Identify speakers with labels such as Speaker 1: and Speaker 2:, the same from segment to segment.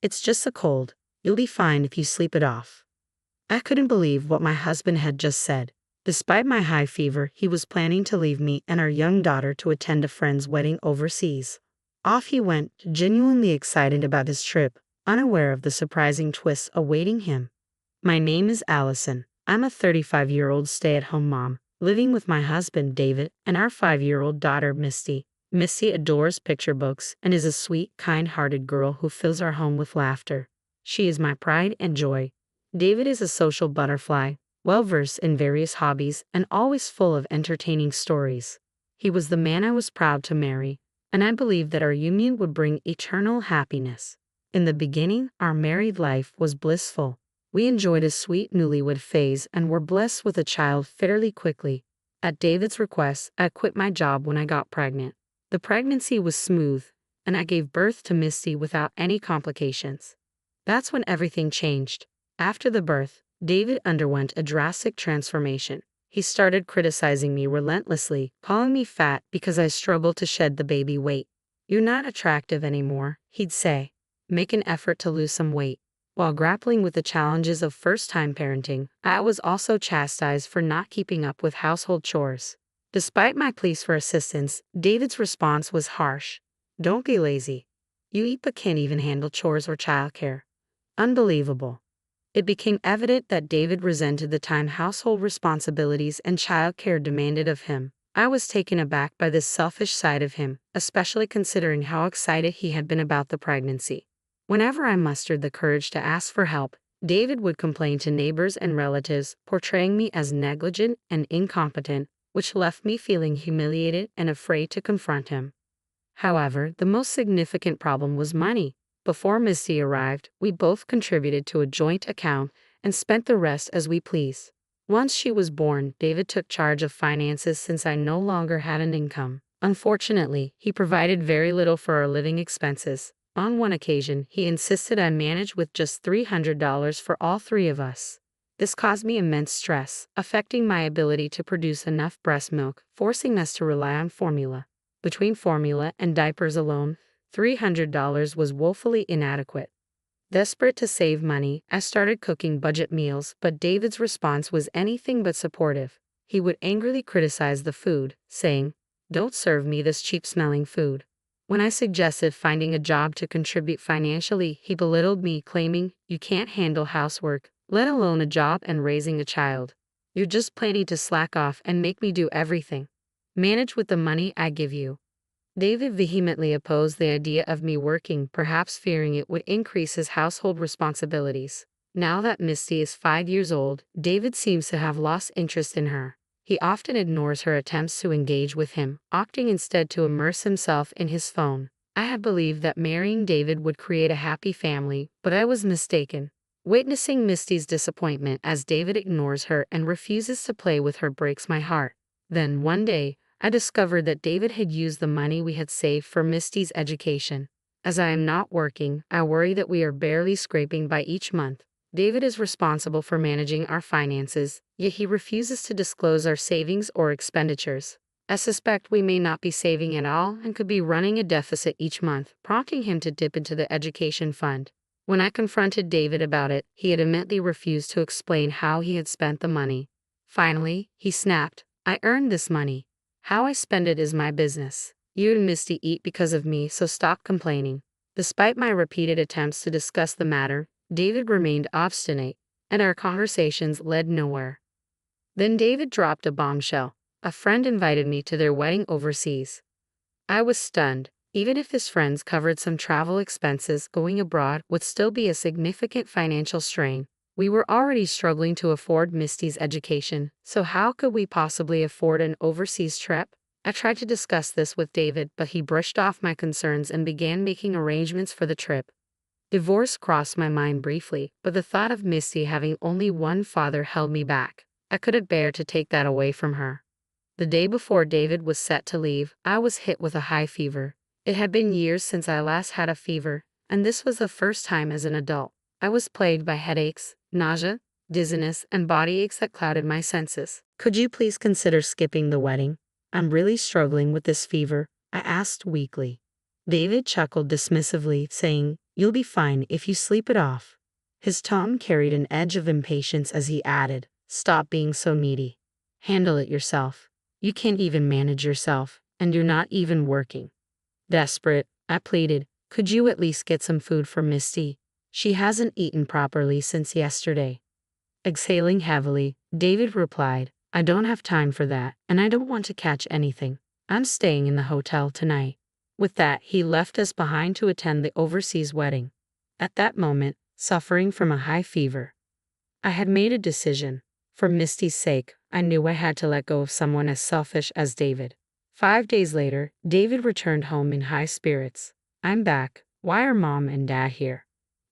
Speaker 1: It's just a cold. You'll be fine if you sleep it off. I couldn't believe what my husband had just said. Despite my high fever, he was planning to leave me and our young daughter to attend a friend's wedding overseas. Off he went, genuinely excited about his trip, unaware of the surprising twists awaiting him. My name is Allison. I'm a 35-year-old stay-at-home mom, living with my husband David and our 5-year-old daughter Misty. Misty adores picture books and is a sweet, kind-hearted girl who fills our home with laughter. She is my pride and joy. David is a social butterfly, well-versed in various hobbies and always full of entertaining stories. He was the man I was proud to marry, and I believed that our union would bring eternal happiness. In the beginning, our married life was blissful. We enjoyed a sweet newlywed phase and were blessed with a child fairly quickly. At David's request, I quit my job when I got pregnant. The pregnancy was smooth, and I gave birth to Misty without any complications. That's when everything changed. After the birth, David underwent a drastic transformation. He started criticizing me relentlessly, calling me fat because I struggled to shed the baby weight. "You're not attractive anymore," he'd say. "Make an effort to lose some weight." While grappling with the challenges of first-time parenting, I was also chastised for not keeping up with household chores. Despite my pleas for assistance, David's response was harsh. "Don't be lazy. You eat but can't even handle chores or childcare." Unbelievable. It became evident that David resented the time household responsibilities and childcare demanded of him. I was taken aback by this selfish side of him, especially considering how excited he had been about the pregnancy. Whenever I mustered the courage to ask for help, David would complain to neighbors and relatives, portraying me as negligent and incompetent, which left me feeling humiliated and afraid to confront him. However, the most significant problem was money. Before Misty arrived, we both contributed to a joint account and spent the rest as we pleased. Once she was born, David took charge of finances since I no longer had an income. Unfortunately, he provided very little for our living expenses. On one occasion, he insisted I manage with just $300 for all three of us. This caused me immense stress, affecting my ability to produce enough breast milk, forcing us to rely on formula. Between formula and diapers alone, $300 was woefully inadequate. Desperate to save money, I started cooking budget meals, but David's response was anything but supportive. He would angrily criticize the food, saying, "Don't serve me this cheap-smelling food." When I suggested finding a job to contribute financially, he belittled me, claiming, "You can't handle housework, let alone a job and raising a child. You're just planning to slack off and make me do everything. Manage with the money I give you." David vehemently opposed the idea of me working, perhaps fearing it would increase his household responsibilities. Now that Misty is 5 years old, David seems to have lost interest in her. He often ignores her attempts to engage with him, opting instead to immerse himself in his phone. I had believed that marrying David would create a happy family, but I was mistaken. Witnessing Misty's disappointment as David ignores her and refuses to play with her breaks my heart. Then, one day, I discovered that David had used the money we had saved for Misty's education. As I am not working, I worry that we are barely scraping by each month. David is responsible for managing our finances, yet he refuses to disclose our savings or expenditures. I suspect we may not be saving at all and could be running a deficit each month, prompting him to dip into the education fund. When I confronted David about it, he adamantly refused to explain how he had spent the money. Finally, he snapped, "I earned this money. How I spend it is my business. You and Misty eat because of me, so stop complaining." Despite my repeated attempts to discuss the matter, David remained obstinate, and our conversations led nowhere. Then David dropped a bombshell. A friend invited me to their wedding overseas. I was stunned. Even if his friends covered some travel expenses, going abroad would still be a significant financial strain. We were already struggling to afford Misty's education, so how could we possibly afford an overseas trip? I tried to discuss this with David, but he brushed off my concerns and began making arrangements for the trip. Divorce crossed my mind briefly, but the thought of Misty having only one father held me back. I couldn't bear to take that away from her. The day before David was set to leave, I was hit with a high fever. It had been years since I last had a fever, and this was the first time as an adult. I was plagued by headaches, nausea, dizziness, and body aches that clouded my senses. "Could you please consider skipping the wedding? I'm really struggling with this fever," I asked weakly. David chuckled dismissively, saying, You'll be fine if you sleep it off. His tone carried an edge of impatience as he added, "Stop being so needy. Handle it yourself. You can't even manage yourself, and you're not even working." Desperate, I pleaded, "Could you at least get some food for Misty? She hasn't eaten properly since yesterday." Exhaling heavily, David replied, "I don't have time for that, and I don't want to catch anything. I'm staying in the hotel tonight." With that, he left us behind to attend the overseas wedding. At that moment, suffering from a high fever, I had made a decision. For Misty's sake, I knew I had to let go of someone as selfish as David. 5 days later, David returned home in high spirits. "I'm back. Why are Mom and Dad here?"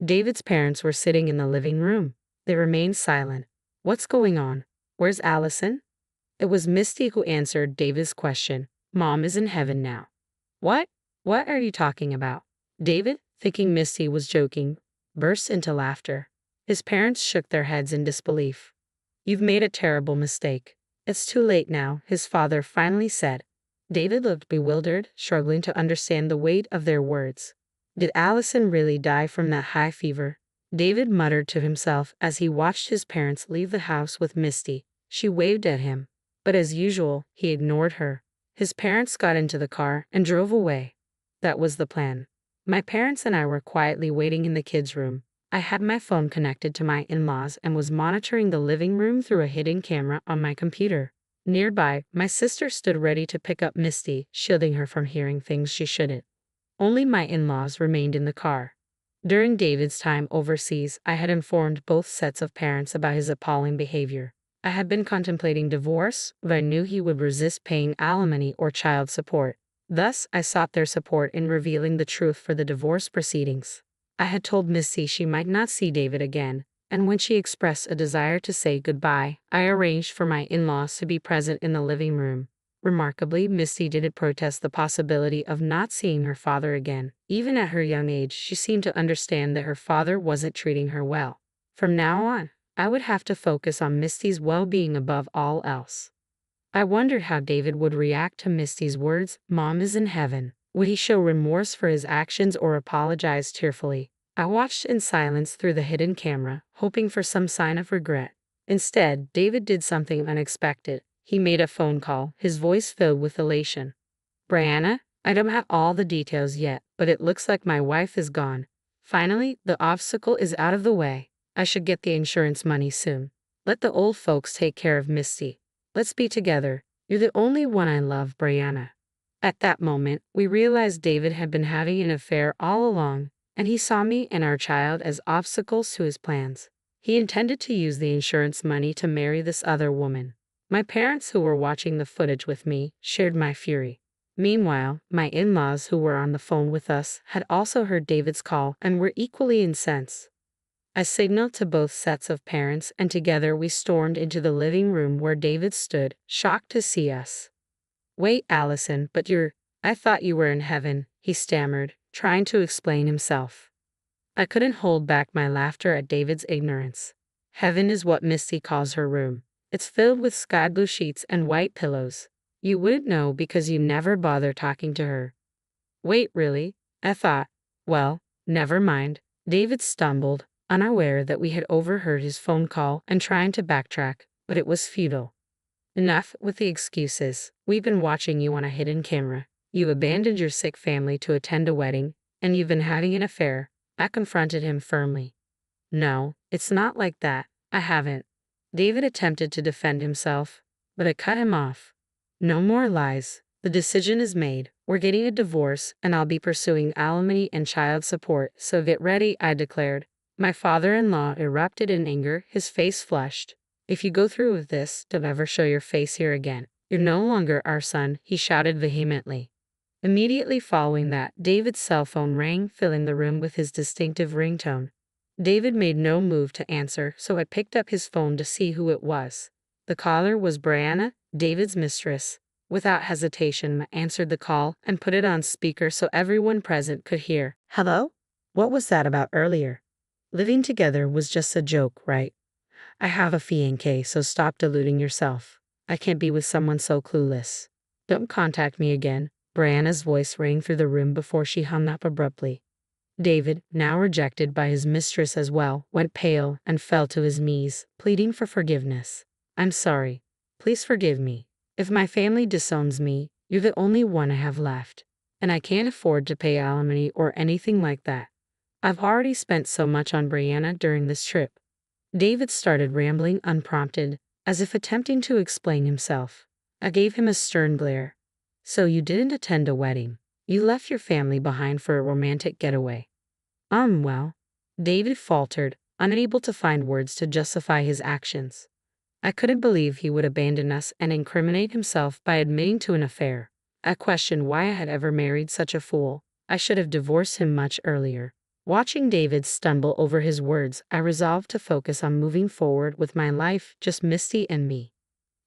Speaker 1: David's parents were sitting in the living room. They remained silent. "What's going on? Where's Allison?" It was Misty who answered David's question. "Mom is in heaven now." "What? What are you talking about?" David, thinking Misty was joking, burst into laughter. His parents shook their heads in disbelief. "You've made a terrible mistake. It's too late now," his father finally said. David looked bewildered, struggling to understand the weight of their words. Did Allison really die from that high fever? David muttered to himself as he watched his parents leave the house with Misty. She waved at him, but as usual, he ignored her. His parents got into the car and drove away. That was the plan. My parents and I were quietly waiting in the kids' room. I had my phone connected to my in-laws and was monitoring the living room through a hidden camera on my computer. Nearby, my sister stood ready to pick up Misty, shielding her from hearing things she shouldn't. Only my in-laws remained in the car. During David's time overseas, I had informed both sets of parents about his appalling behavior. I had been contemplating divorce, but I knew he would resist paying alimony or child support. Thus, I sought their support in revealing the truth for the divorce proceedings. I had told Missy she might not see David again, and when she expressed a desire to say goodbye, I arranged for my in-laws to be present in the living room. Remarkably, Misty didn't protest the possibility of not seeing her father again. Even at her young age, she seemed to understand that her father wasn't treating her well. From now on, I would have to focus on Misty's well-being above all else. I wondered how David would react to Misty's words, "Mom is in heaven." Would he show remorse for his actions or apologize tearfully? I watched in silence through the hidden camera, hoping for some sign of regret. Instead, David did something unexpected. He made a phone call, his voice filled with elation. "Brianna, I don't have all the details yet, but it looks like my wife is gone. Finally, the obstacle is out of the way. I should get the insurance money soon. Let the old folks take care of Misty. Let's be together. You're the only one I love, Brianna." At that moment, we realized David had been having an affair all along, and he saw me and our child as obstacles to his plans. He intended to use the insurance money to marry this other woman. My parents, who were watching the footage with me, shared my fury. Meanwhile, my in-laws, who were on the phone with us, had also heard David's call and were equally incensed. I signaled to both sets of parents, and together we stormed into the living room where David stood, shocked to see us. "Wait, Allison, but I thought you were in heaven," he stammered, trying to explain himself. I couldn't hold back my laughter at David's ignorance. Heaven is what Misty calls her room. It's filled with sky blue sheets and white pillows. You wouldn't know because you never bother talking to her. "Wait, really?" I thought. "Well, never mind." David stumbled, unaware that we had overheard his phone call and trying to backtrack, but it was futile. "Enough with the excuses. We've been watching you on a hidden camera. You abandoned your sick family to attend a wedding, and you've been having an affair." I confronted him firmly. "No, it's not like that. I haven't." David attempted to defend himself, but I cut him off. "No more lies. The decision is made. We're getting a divorce, and I'll be pursuing alimony and child support, so get ready," I declared. My father-in-law erupted in anger, his face flushed. "If you go through with this, don't ever show your face here again. You're no longer our son," he shouted vehemently. Immediately following that, David's cell phone rang, filling the room with his distinctive ringtone. David made no move to answer, so I picked up his phone to see who it was. The caller was Brianna, David's mistress. Without hesitation, I answered the call and put it on speaker so everyone present could hear. "Hello? What was that about earlier? Living together was just a joke, right? I have a fiancé, so stop deluding yourself. I can't be with someone so clueless. Don't contact me again." Brianna's voice rang through the room before she hung up abruptly. David, now rejected by his mistress as well, went pale and fell to his knees, pleading for forgiveness. "I'm sorry. Please forgive me. If my family disowns me, you're the only one I have left. And I can't afford to pay alimony or anything like that. I've already spent so much on Brianna during this trip." David started rambling unprompted, as if attempting to explain himself. I gave him a stern glare. "So you didn't attend a wedding? You left your family behind for a romantic getaway?" Well," David faltered, unable to find words to justify his actions. "I couldn't believe he would abandon us and incriminate himself by admitting to an affair. I questioned why I had ever married such a fool. I should have divorced him much earlier." Watching David stumble over his words, I resolved to focus on moving forward with my life, just Misty and me.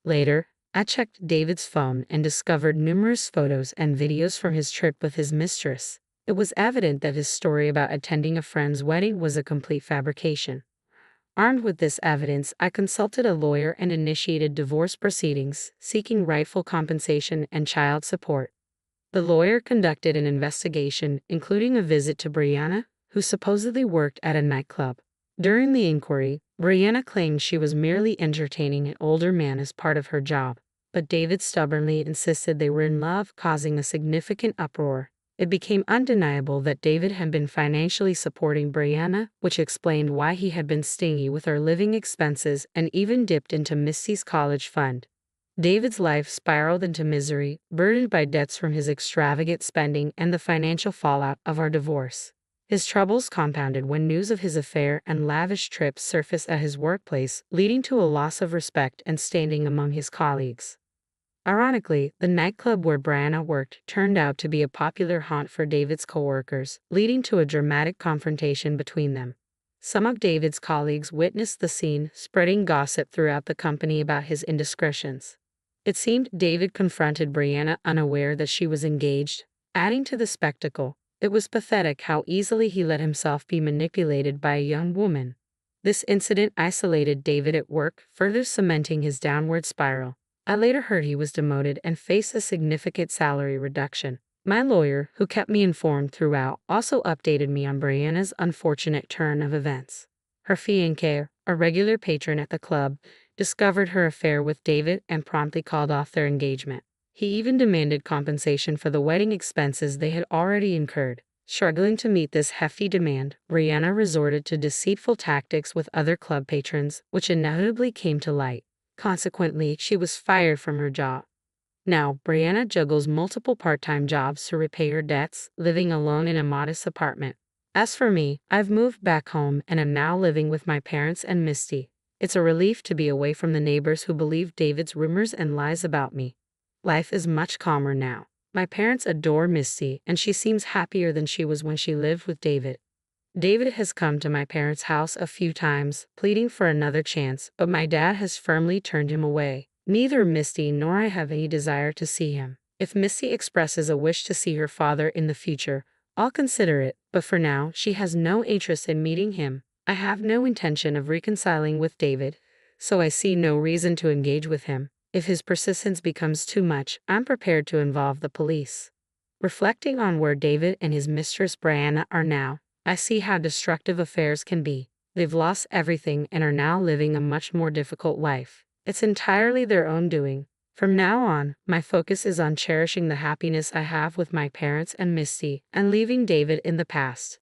Speaker 1: Later, I checked David's phone and discovered numerous photos and videos from his trip with his mistress. It was evident that his story about attending a friend's wedding was a complete fabrication. Armed with this evidence, I consulted a lawyer and initiated divorce proceedings, seeking rightful compensation and child support. The lawyer conducted an investigation, including a visit to Brianna, who supposedly worked at a nightclub. During the inquiry, Brianna claimed she was merely entertaining an older man as part of her job, but David stubbornly insisted they were in love, causing a significant uproar. It became undeniable that David had been financially supporting Brianna, which explained why he had been stingy with her living expenses and even dipped into Misty's college fund. David's life spiraled into misery, burdened by debts from his extravagant spending and the financial fallout of our divorce. His troubles compounded when news of his affair and lavish trips surfaced at his workplace, leading to a loss of respect and standing among his colleagues. Ironically, the nightclub where Brianna worked turned out to be a popular haunt for David's coworkers, leading to a dramatic confrontation between them. Some of David's colleagues witnessed the scene, spreading gossip throughout the company about his indiscretions. It seemed David confronted Brianna unaware that she was engaged, adding to the spectacle. It was pathetic how easily he let himself be manipulated by a young woman. This incident isolated David at work, further cementing his downward spiral. I later heard he was demoted and faced a significant salary reduction. My lawyer, who kept me informed throughout, also updated me on Brianna's unfortunate turn of events. Her fiancé, a regular patron at the club, discovered her affair with David and promptly called off their engagement. He even demanded compensation for the wedding expenses they had already incurred. Struggling to meet this hefty demand, Brianna resorted to deceitful tactics with other club patrons, which inevitably came to light. Consequently, she was fired from her job. Now, Brianna juggles multiple part-time jobs to repay her debts, living alone in a modest apartment. As for me, I've moved back home and am now living with my parents and Misty. It's a relief to be away from the neighbors who believe David's rumors and lies about me. Life is much calmer now. My parents adore Misty, and she seems happier than she was when she lived with David. David has come to my parents' house a few times, pleading for another chance, but my dad has firmly turned him away. Neither Misty nor I have any desire to see him. If Misty expresses a wish to see her father in the future, I'll consider it, but for now, she has no interest in meeting him. I have no intention of reconciling with David, so I see no reason to engage with him. If his persistence becomes too much, I'm prepared to involve the police. Reflecting on where David and his mistress Brianna are now, I see how destructive affairs can be. They've lost everything and are now living a much more difficult life. It's entirely their own doing. From now on, my focus is on cherishing the happiness I have with my parents and Misty, and leaving David in the past.